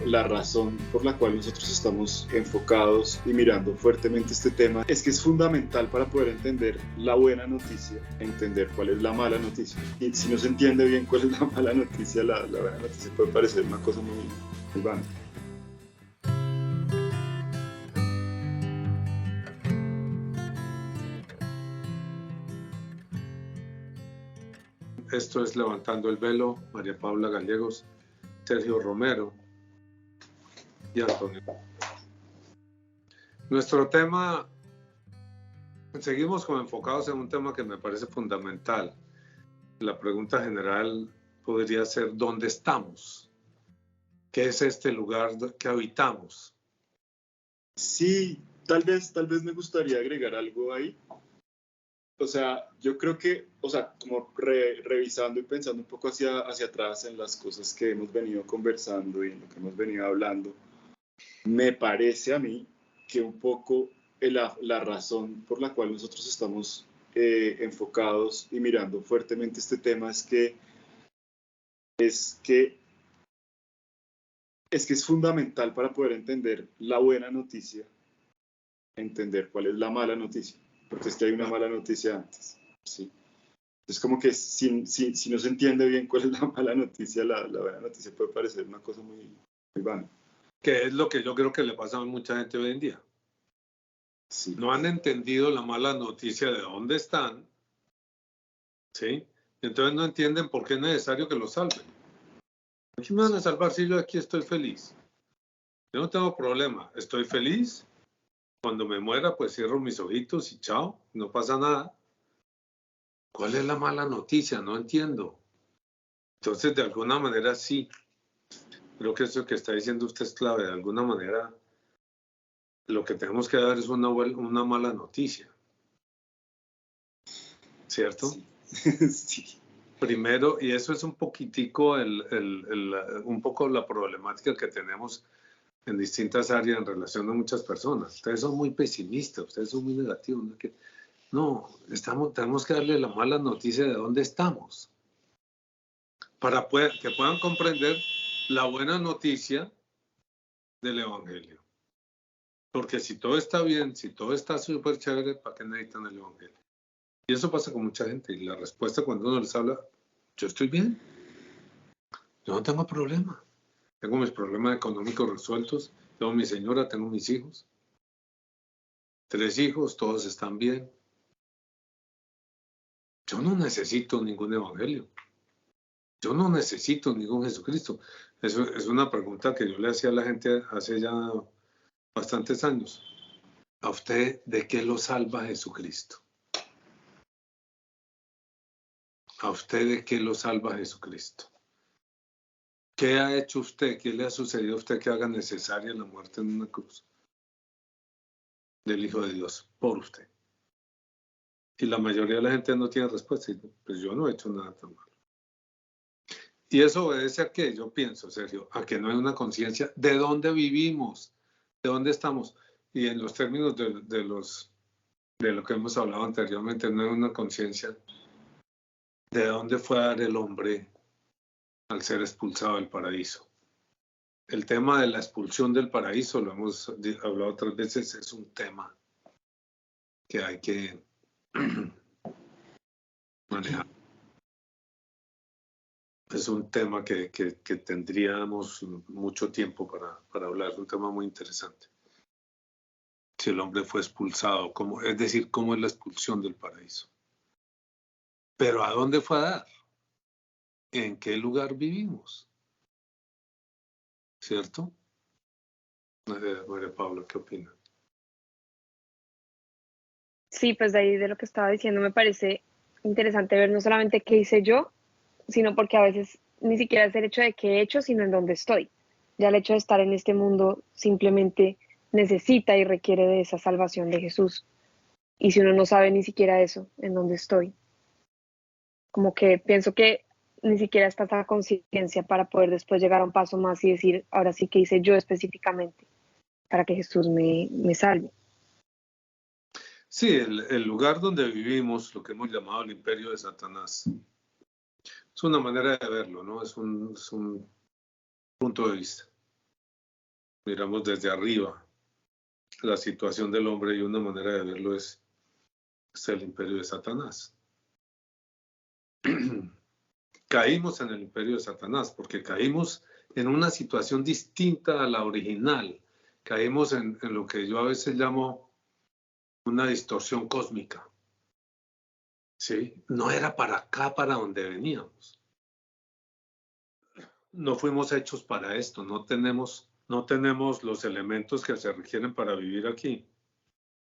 la razón por la cual nosotros estamos enfocados y mirando fuertemente este tema es que es fundamental para poder entender la buena noticia, entender cuál es la mala noticia. Y si no se entiende bien cuál es la mala noticia, la buena noticia puede parecer una cosa muy vana. Esto es Levantando el Velo, María Paula Gallegos, Sergio Romero y Antonio. Nuestro tema, seguimos como enfocados en un tema que me parece fundamental. La pregunta general podría ser: ¿dónde estamos? ¿Qué es este lugar que habitamos? Sí, tal vez me gustaría agregar algo ahí. O sea, yo creo que, como revisando y pensando un poco hacia atrás en las cosas que hemos venido conversando y en lo que hemos venido hablando, me parece a mí que un poco la razón por la cual nosotros estamos enfocados y mirando fuertemente este tema es fundamental para poder entender la buena noticia, entender cuál es la mala noticia, porque es que hay una mala noticia antes, ¿sí? Es como que si no se entiende bien cuál es la mala noticia, la buena noticia puede parecer una cosa muy vana. Que es lo que yo creo que le pasa a mucha gente hoy en día. Sí. No han entendido la mala noticia de dónde están, ¿sí? Entonces no entienden por qué es necesario que los salven. ¿Qué me van a salvar si yo aquí estoy feliz? Yo no tengo problema, estoy feliz. Cuando me muera, pues cierro mis ojitos y chao, no pasa nada. ¿Cuál es la mala noticia? No entiendo. Entonces, de alguna manera sí. Creo que eso que está diciendo usted es clave. De alguna manera, lo que tenemos que dar es una mala noticia. ¿Cierto? Sí. Sí. Primero, y eso es un poquitico, un poco la problemática que tenemos en distintas áreas en relación a muchas personas. Ustedes son muy pesimistas, ustedes son muy negativos. No, tenemos que darle la mala noticia de dónde estamos, para que puedan comprender la buena noticia del Evangelio. Porque si todo está bien, si todo está súper chévere, ¿para qué necesitan el Evangelio? Y eso pasa con mucha gente. Y la respuesta cuando uno les habla: yo estoy bien, yo no tengo problema. Tengo mis problemas económicos resueltos, tengo mi señora, tengo mis hijos. 3 hijos, todos están bien. Yo no necesito ningún evangelio. Yo no necesito ningún Jesucristo. Eso es una pregunta que yo le hacía a la gente hace ya bastantes años. ¿A usted de qué lo salva Jesucristo? ¿A usted de qué lo salva Jesucristo? ¿Qué ha hecho usted? ¿Qué le ha sucedido a usted que haga necesaria la muerte en una cruz del Hijo de Dios por usted? Y la mayoría de la gente no tiene respuesta. Pues yo no he hecho nada tan malo. Y eso obedece a qué, yo pienso, Sergio, a que no hay una conciencia de dónde vivimos, de dónde estamos. Y en los términos de lo que hemos hablado anteriormente, no hay una conciencia de dónde fue a dar el hombre al ser expulsado del paraíso. El tema de la expulsión del paraíso, lo hemos hablado otras veces, es un tema que hay que manejar. Es un tema que tendríamos mucho tiempo para hablar, es un tema muy interesante. Si el hombre fue expulsado, es decir, cómo es la expulsión del paraíso. Pero ¿a dónde fue a dar? ¿En qué lugar vivimos? ¿Cierto? María Paula, ¿qué opina? Sí, pues de ahí de lo que estaba diciendo me parece interesante ver no solamente qué hice yo, sino porque a veces ni siquiera es el hecho de qué he hecho, sino en dónde estoy. Ya el hecho de estar en este mundo simplemente necesita y requiere de esa salvación de Jesús. Y si uno no sabe ni siquiera eso, en dónde estoy, como que pienso que ni siquiera está esa conciencia para poder después llegar a un paso más y decir, ahora sí que hice yo específicamente para que Jesús me salve. Sí, el lugar donde vivimos, lo que hemos llamado el imperio de Satanás, es una manera de verlo, ¿no? Es un punto de vista. miramos desde arriba la situación del hombre y una manera de verlo es el imperio de Satanás. Caímos en el imperio de Satanás porque caímos en una situación distinta a la original. Caímos en lo que yo a veces llamo una distorsión cósmica. ¿Sí? No era para acá, para donde veníamos. No fuimos hechos para esto, no tenemos los elementos que se requieren para vivir aquí.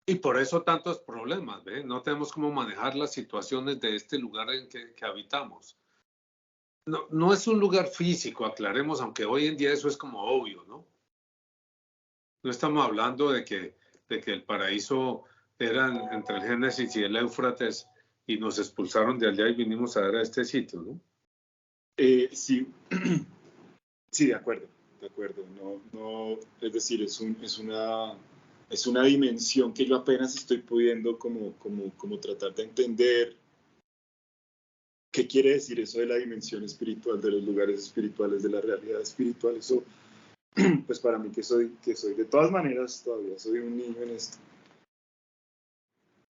Y por eso tantos problemas, ¿ve? No tenemos cómo manejar las situaciones de este lugar en que habitamos. No es un lugar físico, aclaremos, aunque hoy en día eso es como obvio, ¿no? No estamos hablando de que el paraíso era entre el Génesis y el Éufrates y nos expulsaron de allá y vinimos a ver a este sitio, ¿no? Sí, sí, de acuerdo. No, es decir, es una dimensión que yo apenas estoy pudiendo como tratar de entender. ¿Qué quiere decir eso de la dimensión espiritual, de los lugares espirituales, de la realidad espiritual? Eso, pues para mí que soy de todas maneras, todavía soy un niño en esto.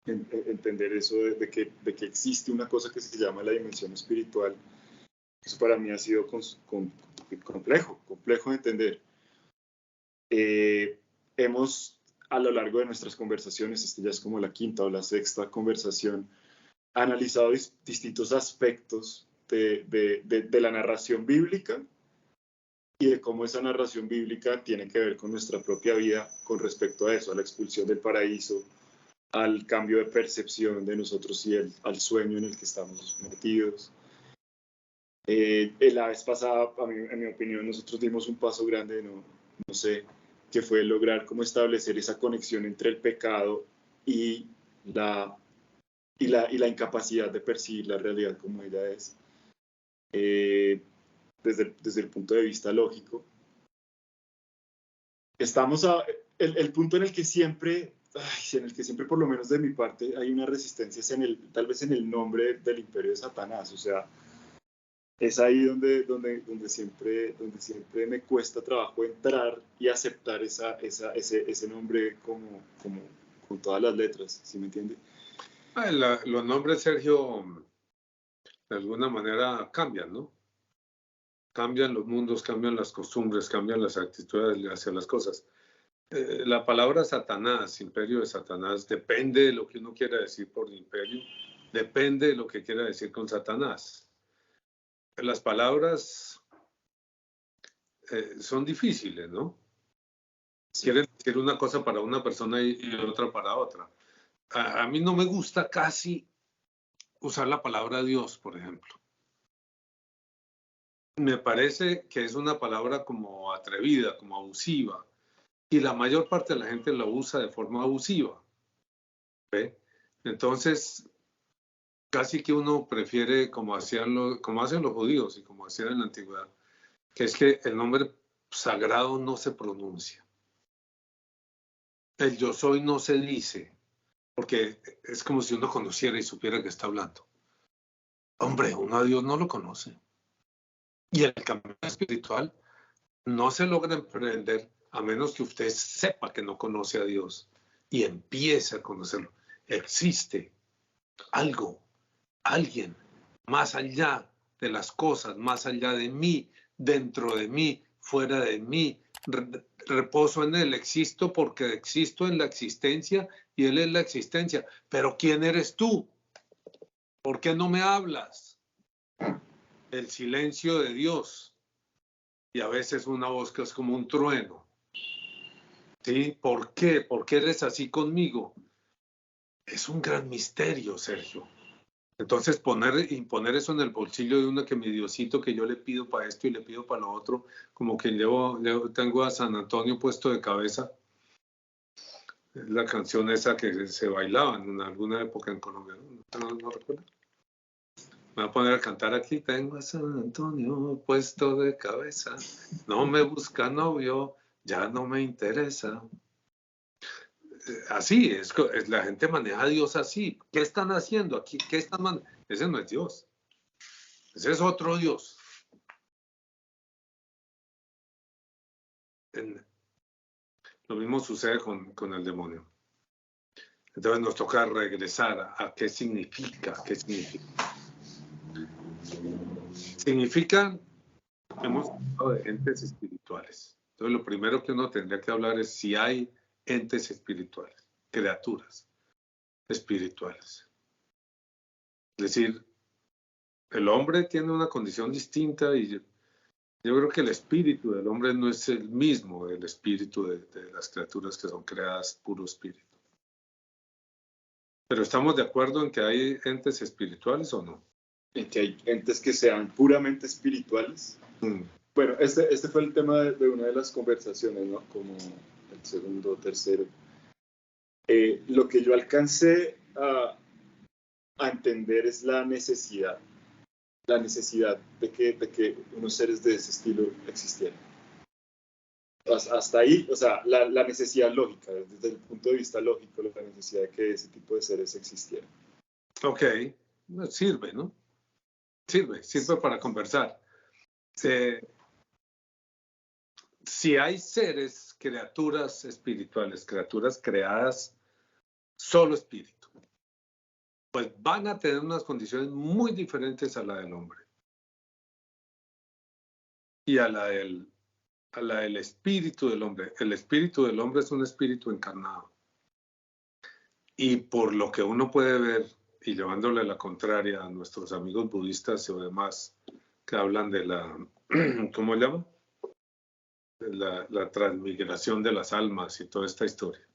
Entender eso de que existe una cosa que se llama la dimensión espiritual, eso para mí ha sido complejo de entender. Hemos, a lo largo de nuestras conversaciones, esta ya es como la quinta o la sexta conversación, analizado distintos aspectos de la narración bíblica y de cómo esa narración bíblica tiene que ver con nuestra propia vida con respecto a eso, a la expulsión del paraíso, al cambio de percepción de nosotros y al sueño en el que estamos metidos. La vez pasada, en mi opinión, nosotros dimos un paso grande, no sé, que fue lograr cómo establecer esa conexión entre el pecado y la incapacidad de percibir la realidad como ella es, desde el punto de vista lógico. Estamos el punto en el que siempre, por lo menos de mi parte, hay una resistencia, tal vez en el nombre del imperio de Satanás. O sea, es ahí donde siempre me cuesta trabajo entrar y aceptar ese nombre como con todas las letras, ¿sí me entiende? Los nombres, Sergio, de alguna manera cambian, ¿no? Cambian los mundos, cambian las costumbres, cambian las actitudes hacia las cosas. La palabra Satanás, imperio de Satanás, depende de lo que uno quiera decir por imperio, depende de lo que quiera decir con Satanás. Las palabras son difíciles, ¿no? Sí. Quieren decir una cosa para una persona y otra para otra. A mí no me gusta casi usar la palabra Dios, por ejemplo. Me parece que es una palabra como atrevida, como abusiva. Y la mayor parte de la gente lo usa de forma abusiva. ¿Ve? Entonces, casi que uno prefiere, como hacen los judíos y como hacían en la antigüedad, que es que el nombre sagrado no se pronuncia. El yo soy no se dice, porque es como si uno conociera y supiera que está hablando. Hombre, uno a Dios no lo conoce. Y el camino espiritual no se logra emprender a menos que usted sepa que no conoce a Dios y empiece a conocerlo. Existe algo, alguien, más allá de las cosas, más allá de mí, dentro de mí, fuera de mí. Reposo en Él, existo porque existo en la existencia y Él es la existencia. Pero ¿quién eres tú? ¿Por qué no me hablas? El silencio de Dios. Y a veces una voz que es como un trueno. ¿Sí? ¿Por qué? ¿Por qué eres así conmigo? Es un gran misterio, Sergio. Entonces imponer eso en el bolsillo de uno, que mi Diosito, que yo le pido para esto y le pido para lo otro, como que tengo a San Antonio puesto de cabeza. Es la canción esa que se bailaba en alguna época en Colombia, ¿no recuerdo? Me voy a poner a cantar aquí. Tengo a San Antonio puesto de cabeza, no me busca novio, ya no me interesa. Así es, la gente maneja a Dios así. ¿Qué están haciendo aquí? Ese no es Dios. Ese es otro Dios. Lo mismo sucede con el demonio. Entonces nos toca regresar a qué significa. ¿Qué significa? Significa, hemos hablado de entes espirituales. Entonces lo primero que uno tendría que hablar es si hay entes espirituales, criaturas espirituales. Es decir, el hombre tiene una condición distinta y yo creo que el espíritu del hombre no es el mismo del espíritu de las criaturas que son creadas puro espíritu. Pero ¿estamos de acuerdo en que hay entes espirituales o no? En que hay entes que sean puramente espirituales. Bueno, este fue el tema de una de las conversaciones, ¿no? Como el segundo o tercero. Lo que yo alcancé a entender es la necesidad de que unos seres de ese estilo existieran. Hasta ahí, o sea, la necesidad lógica, desde el punto de vista lógico, la necesidad de que ese tipo de seres existieran. Ok, sirve, ¿no? Sirve para conversar. Si hay seres, criaturas espirituales, criaturas creadas solo espíritu, pues van a tener unas condiciones muy diferentes a la del hombre y a la del espíritu del hombre. El espíritu del hombre es un espíritu encarnado. Y por lo que uno puede ver, y llevándole la contraria a nuestros amigos budistas o demás que hablan de la, ¿cómo llaman? De la transmigración de las almas y toda esta historia.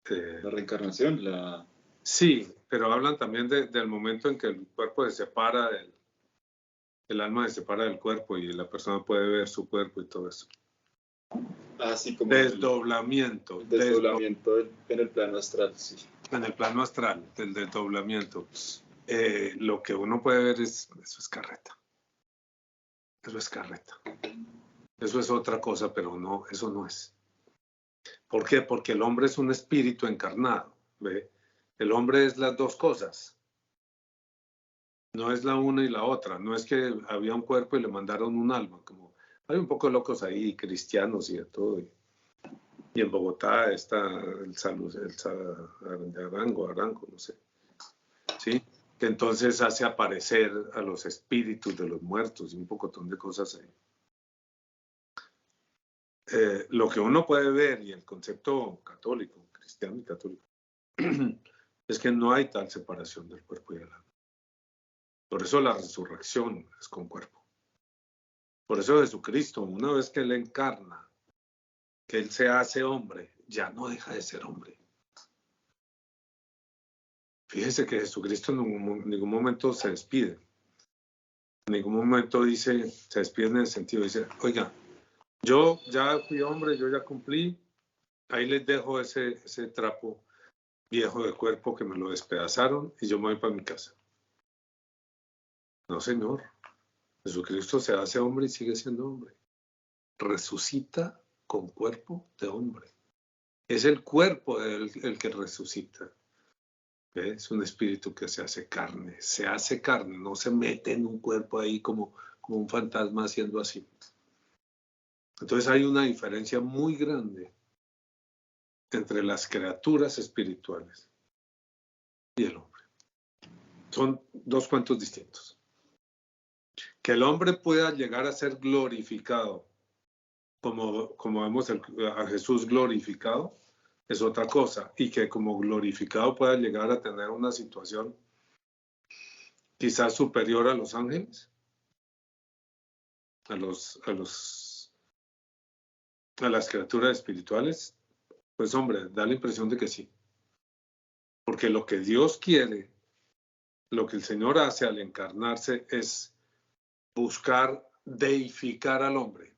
La reencarnación, Sí, pero hablan también del momento en que el cuerpo se separa, el alma se separa del cuerpo y la persona puede ver su cuerpo y todo eso. Así como desdoblamiento. Desdoblamiento en el plano astral, sí. En el plano astral, del desdoblamiento. Lo que uno puede ver eso es carreta. Eso es carreta. Eso es otra cosa, pero no, eso no es. ¿Por qué? Porque el hombre es un espíritu encarnado, ¿ve? El hombre es las dos cosas. No es la una y la otra. No es que había un cuerpo y le mandaron un alma. Como hay un poco locos ahí, cristianos y de todo. Y en Bogotá está el Arango, no sé. ¿Sí? Que entonces hace aparecer a los espíritus de los muertos y un pocotón de cosas ahí. Lo que uno puede ver, y el concepto católico, cristiano y católico, es que no hay tal separación del cuerpo y del alma. Por eso la resurrección es con cuerpo. Por eso Jesucristo, una vez que Él encarna, que Él se hace hombre, ya no deja de ser hombre. Fíjese que Jesucristo en ningún momento se despide. En ningún momento se despide en el sentido, dice, oiga, yo ya fui hombre, yo ya cumplí, ahí les dejo ese trapo viejo de cuerpo que me lo despedazaron y yo me voy para mi casa. No, señor. Jesucristo se hace hombre y sigue siendo hombre. Resucita con cuerpo de hombre. Es el cuerpo el que resucita. ¿Ve? Es un espíritu que se hace carne, no se mete en un cuerpo ahí como un fantasma haciendo así. Entonces hay una diferencia muy grande entre las criaturas espirituales y el hombre. Son dos cuentos distintos. Que el hombre pueda llegar a ser glorificado, como vemos a Jesús glorificado, es otra cosa. Y que como glorificado pueda llegar a tener una situación quizás superior a los ángeles, a las criaturas espirituales, pues hombre, da la impresión de que sí. Porque lo que Dios quiere, lo que el Señor hace al encarnarse es buscar deificar al hombre.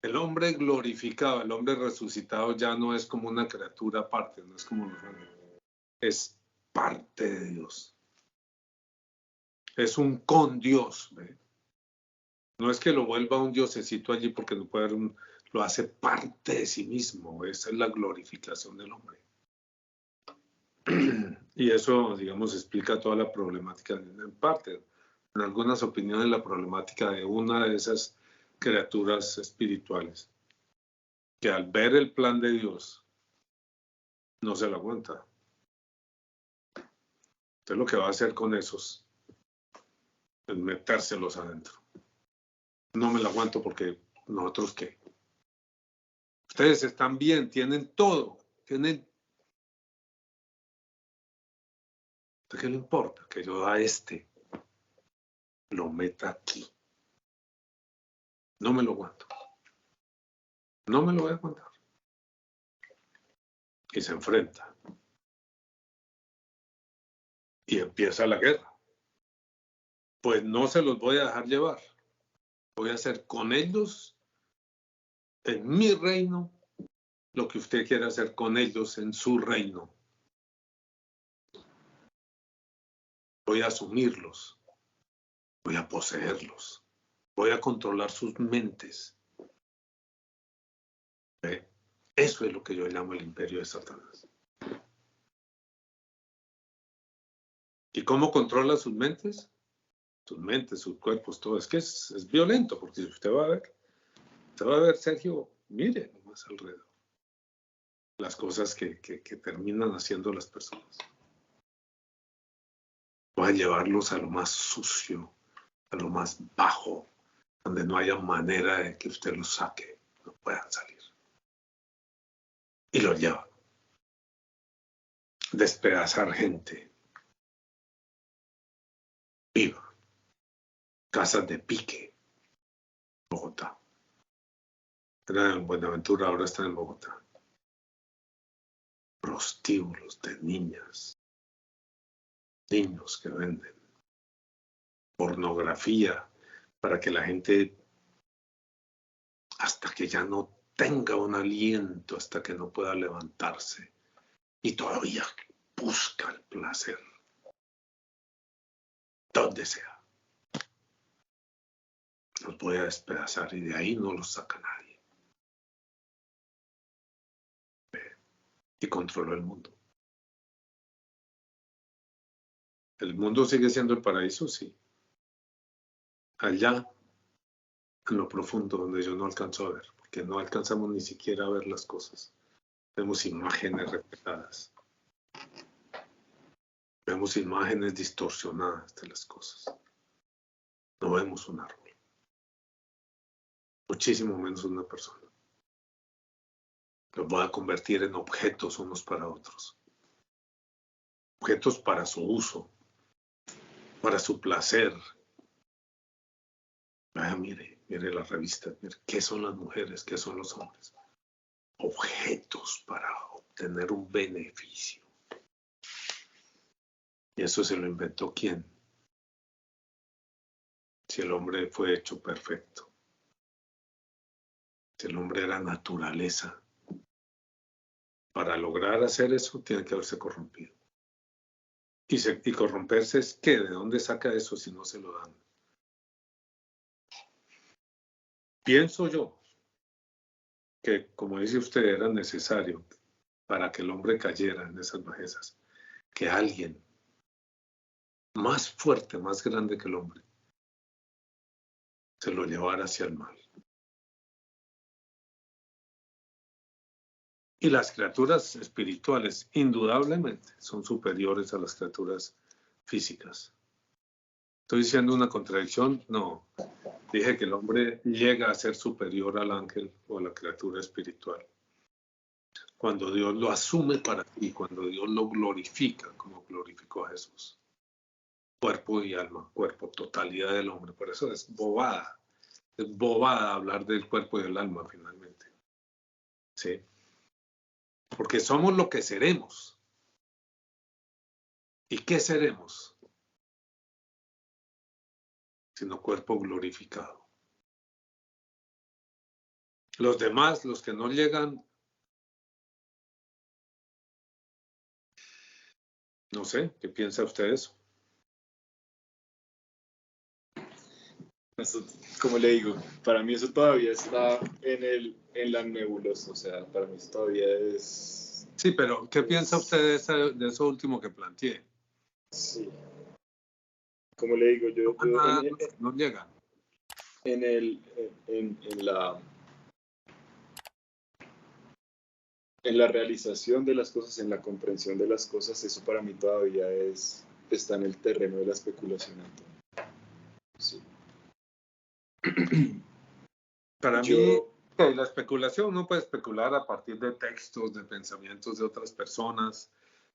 El hombre glorificado, el hombre resucitado ya no es como una criatura aparte, no es como los ángeles. Es parte de Dios. Es un con Dios. ¿Ve? No es que lo vuelva un diosecito allí porque no puede haber lo hace parte de sí mismo. Esa es la glorificación del hombre. Y eso, digamos, explica toda la problemática en parte. En algunas opiniones, la problemática de una de esas criaturas espirituales. que al ver el plan de Dios no se lo aguanta. Entonces lo que va a hacer con esos es metérselos adentro. No me lo aguanto porque nosotros qué. Ustedes están bien, tienen todo, tienen... ¿Qué le importa? Que yo a este lo meta aquí. No me lo aguanto. No me lo voy a aguantar. Y se enfrenta. Y empieza la guerra. Pues no se los voy a dejar llevar. Voy a hacer con ellos, en mi reino, lo que usted quiere hacer con ellos en su reino. Voy a asumirlos. Voy a poseerlos. Voy a controlar sus mentes. ¿Ve? Eso es lo que yo llamo el imperio de Satanás. ¿Y cómo controla sus mentes? Sus mentes, sus cuerpos, todo. Es que es violento, porque usted va a ver, Sergio, mire nomás alrededor. Las cosas que terminan haciendo las personas. Va a llevarlos a lo más sucio, a lo más bajo, donde no haya manera de que usted los saque, no puedan salir. Y los lleva. Despedazar gente. Viva. Casas de pique. Bogotá. Eran en Buenaventura, ahora están en Bogotá. Prostíbulos de niñas. Niños que venden. Pornografía para que la gente, hasta que ya no tenga un aliento, hasta que no pueda levantarse y todavía busca el placer donde sea. Los voy a despedazar y de ahí no los saca nadie. Y controló el mundo. ¿El mundo sigue siendo el paraíso? Sí. Allá, en lo profundo, donde yo no alcanzo a ver, porque no alcanzamos ni siquiera a ver las cosas. Vemos imágenes reflejadas. Vemos imágenes distorsionadas de las cosas. No vemos un árbol. Muchísimo menos una persona. Los voy a convertir en objetos unos para otros. Objetos para su uso, para su placer. Vaya, mire las revistas, mire qué son las mujeres, qué son los hombres. Objetos para obtener un beneficio. ¿Y eso se lo inventó quién? Si el hombre fue hecho perfecto. Si el hombre era naturaleza. Para lograr hacer eso, tiene que haberse corrompido. Y corromperse es ¿qué? ¿De dónde saca eso si no se lo dan? Pienso yo que, como dice usted, era necesario para que el hombre cayera en esas bajezas, que alguien más fuerte, más grande que el hombre, se lo llevara hacia el mal. Y las criaturas espirituales, indudablemente, son superiores a las criaturas físicas. ¿Estoy diciendo una contradicción? No. Dije que el hombre llega a ser superior al ángel o a la criatura espiritual. Cuando Dios lo asume para ti, cuando Dios lo glorifica, como glorificó a Jesús. Cuerpo y alma, cuerpo, totalidad del hombre. Por eso es bobada. Es bobada hablar del cuerpo y del alma, finalmente. ¿Sí? Porque somos lo que seremos. ¿Y qué seremos? Sino cuerpo glorificado. Los demás, los que no llegan, no sé, ¿qué piensa usted de eso? Eso, como le digo, para mí eso todavía está en la nebulosa, o sea, para mí eso todavía es... Sí, pero ¿qué piensa usted de eso último que planteé? Sí. Como le digo, yo no llegan. en la... en la realización de las cosas, en la comprensión de las cosas, eso para mí todavía está en el terreno de la especulación. Sí. Para mí, la especulación, uno puede especular a partir de textos, de pensamientos de otras personas,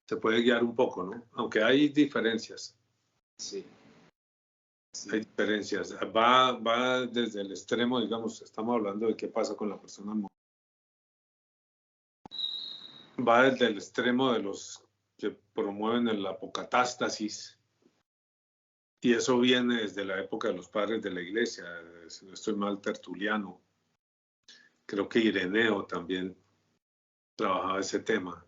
se puede guiar un poco, ¿no? Aunque hay diferencias. Sí. Sí. Hay diferencias. Va desde el extremo, digamos, estamos hablando de qué pasa con la persona. Va desde el extremo de los que promueven el apocatástasis, y eso viene desde la época de los padres de la iglesia, si no estoy mal, Tertuliano. Creo que Ireneo también trabajaba ese tema.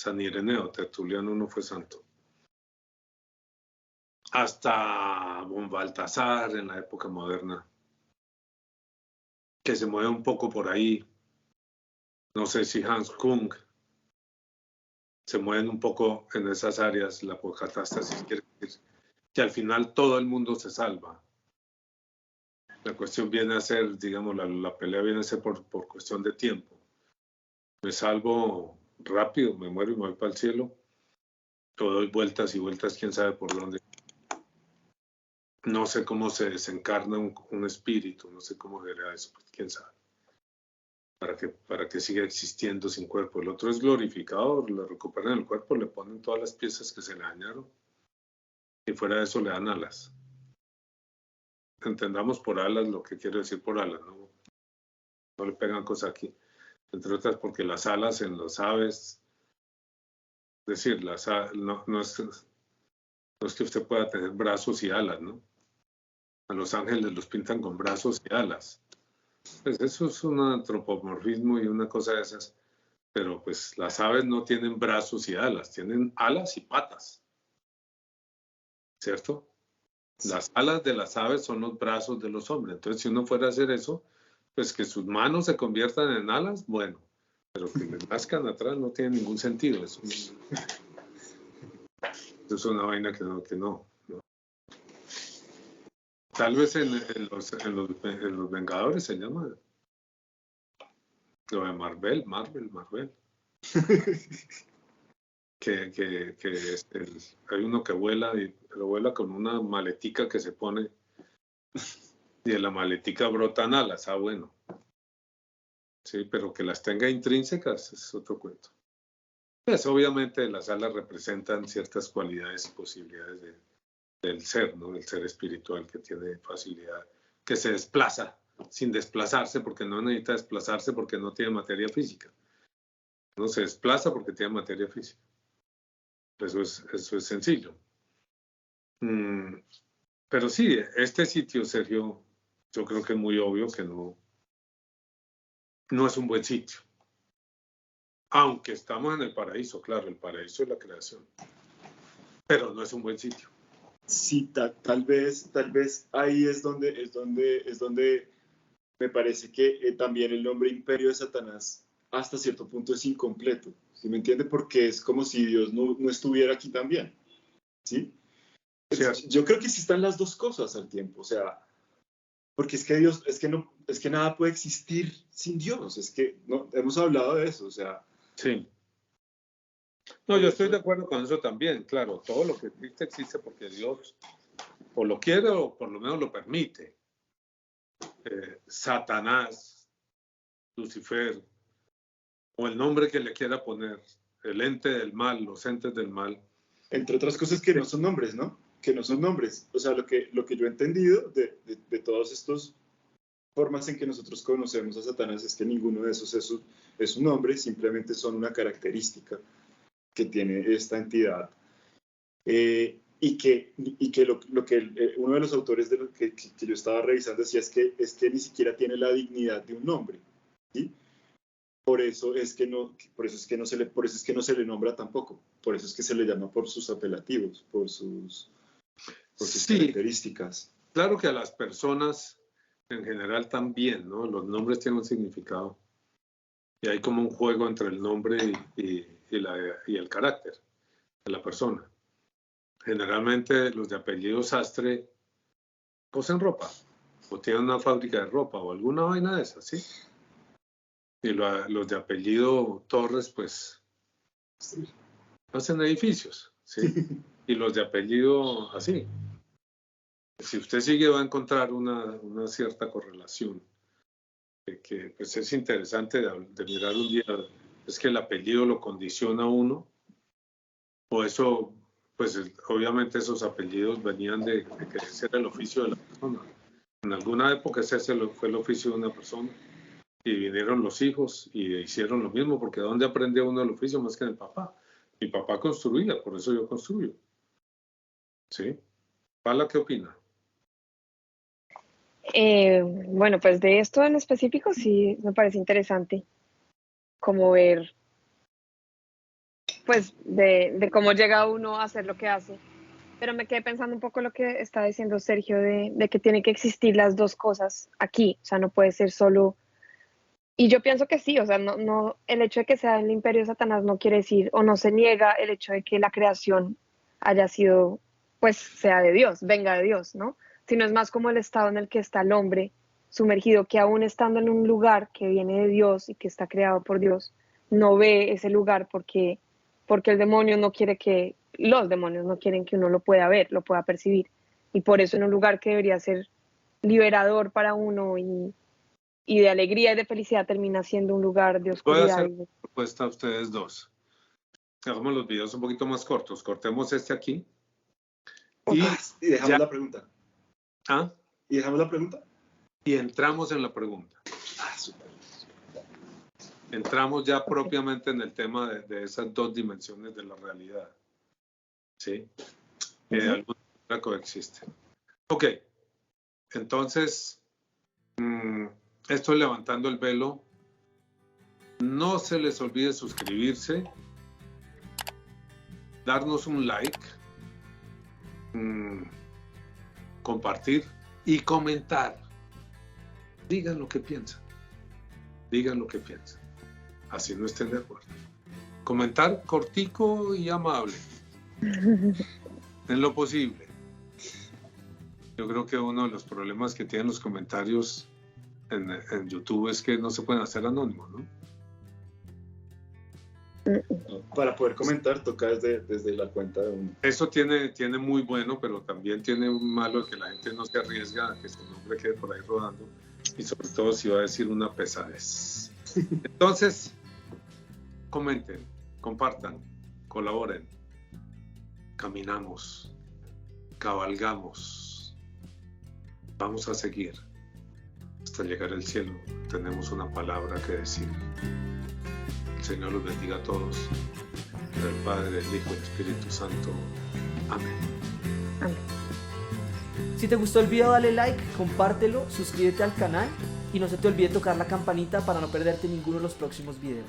San Ireneo, Tertuliano no fue santo. Hasta Von Baltasar en la época moderna, que se mueve un poco por ahí. No sé si Hans Kung se mueven un poco en esas áreas. La apocatástasis quiere decir que al final todo el mundo se salva. La cuestión viene a ser, digamos, la pelea viene a ser por cuestión de tiempo. Me salvo rápido, me muero y me voy para el cielo. O doy vueltas y vueltas, quién sabe por dónde. No sé cómo se desencarna un espíritu, no sé cómo será eso, pues, quién sabe. Para que siga existiendo sin cuerpo. El otro es glorificado, le recuperan el cuerpo, le ponen todas las piezas que se le dañaron y fuera de eso le dan alas. Entendamos por alas lo que quiero decir por alas, ¿no? No le pegan cosas aquí. Entre otras porque las alas en las aves, es decir, no es que usted pueda tener brazos y alas, ¿no? A los ángeles los pintan con brazos y alas. Pues eso es un antropomorfismo y una cosa de esas. Pero pues las aves no tienen brazos y alas, tienen alas y patas. ¿Cierto? Las alas de las aves son los brazos de los hombres. Entonces, si uno fuera a hacer eso, pues que sus manos se conviertan en alas, bueno, pero que le nazcan atrás no tiene ningún sentido. Eso es una vaina que no. Tal vez en los Vengadores se llama lo de Marvel. que hay uno que vuela, pero vuela con una maletica que se pone y de la maletica brotan alas. Bueno. Sí, pero que las tenga intrínsecas es otro cuento. Pues obviamente las alas representan ciertas cualidades y posibilidades del ser, ¿no? El ser espiritual que tiene facilidad, que se desplaza sin desplazarse, porque no necesita desplazarse porque no tiene materia física. No se desplaza porque tiene materia física. Eso es sencillo. Pero sí, este sitio, Sergio, yo creo que es muy obvio que no es un buen sitio. Aunque estamos en el paraíso, claro, el paraíso es la creación. Pero no es un buen sitio. Sí, tal vez ahí es donde me parece que también el nombre imperio de Satanás hasta cierto punto es incompleto. ¿Sí me entiende? Porque es como si Dios no estuviera aquí también. ¿Sí? Yo creo que sí están las dos cosas al tiempo. O sea, porque es que nada puede existir sin Dios. Es que no, hemos hablado de eso. O sea. Sí. No, yo estoy de acuerdo con eso también, claro. Todo lo que existe porque Dios o lo quiere o por lo menos lo permite. Satanás, Lucifer, o el nombre que le quiera poner, el ente del mal, los entes del mal. Entre otras cosas que no son nombres, ¿no? Que no son nombres. O sea, lo que yo he entendido de todas estas formas en que nosotros conocemos a Satanás es que ninguno de esos es un nombre, simplemente son una característica que tiene esta entidad. Y que uno de los autores de lo que yo estaba revisando decía es que ni siquiera tiene la dignidad de un nombre, ¿sí? Por eso es que no se le nombra tampoco, por eso es que se le llama por sus apelativos, por sus características. Claro que a las personas en general también, ¿no? Los nombres tienen un significado y hay como un juego entre el nombre y el carácter de la persona. Generalmente los de apellido Sastre cosen ropa o tienen una fábrica de ropa o alguna vaina de esas, ¿sí? Y los de apellido Torres, pues, hacen edificios, ¿sí? Y los de apellido así. Si usted sigue va a encontrar una cierta correlación. Que pues es interesante de mirar un día, es que el apellido lo condiciona a uno, o eso, pues obviamente esos apellidos venían de que ese era el oficio de la persona. En alguna época ese fue el oficio de una persona, y vinieron los hijos y hicieron lo mismo, porque ¿dónde aprende uno el oficio más que en el papá? Mi papá construía, por eso yo construyo. ¿Sí? Pala, ¿qué opina? Bueno, pues de esto en específico sí me parece interesante como ver, pues, de cómo llega uno a hacer lo que hace. Pero me quedé pensando un poco lo que está diciendo Sergio de que tiene que existir las dos cosas aquí, o sea, no puede ser solo. Y yo pienso que sí, o sea, no, el hecho de que sea el imperio de Satanás no quiere decir, o no se niega el hecho de que la creación haya sido, pues, sea de Dios, venga de Dios, ¿no? Sino es más como el estado en el que está el hombre sumergido, que aún estando en un lugar que viene de Dios y que está creado por Dios, no ve ese lugar porque el demonio no quiere que, los demonios no quieren que uno lo pueda ver, lo pueda percibir. Y por eso en un lugar que debería ser liberador para uno y de alegría y de felicidad termina siendo un lugar de Voy a oscuridad. hacer una propuesta a ustedes dos. Hagamos los videos un poquito más cortos. Cortemos este aquí. Y dejamos ya. la pregunta. ¿Ah? ¿Y dejamos la pregunta? Y entramos en la pregunta. Súper. Entramos ya propiamente en el tema de esas dos dimensiones de la realidad. ¿Sí? Que de alguna manera coexisten. Ok. Entonces, esto es Levantando el Velo. No se les olvide suscribirse, darnos un like, compartir y comentar. Digan lo que piensan. Digan lo que piensan. Así no estén de acuerdo. Comentar cortico y amable. En lo posible. Yo creo que uno de los problemas que tienen los comentarios en YouTube es que no se pueden hacer anónimos, ¿no? Para poder comentar toca desde la cuenta de uno. Eso tiene muy bueno, pero también tiene un malo que la gente no se arriesga a que su nombre quede por ahí rodando, y sobre todo si va a decir una pesadez. Entonces, comenten, compartan, colaboren, caminamos, cabalgamos, vamos a seguir hasta llegar al cielo. Tenemos una palabra que decir. El Señor los bendiga a todos. Del Padre, del Hijo y del Espíritu Santo. Amén. Amén. Si te gustó el video, dale like, compártelo, suscríbete al canal y no se te olvide tocar la campanita para no perderte ninguno de los próximos videos.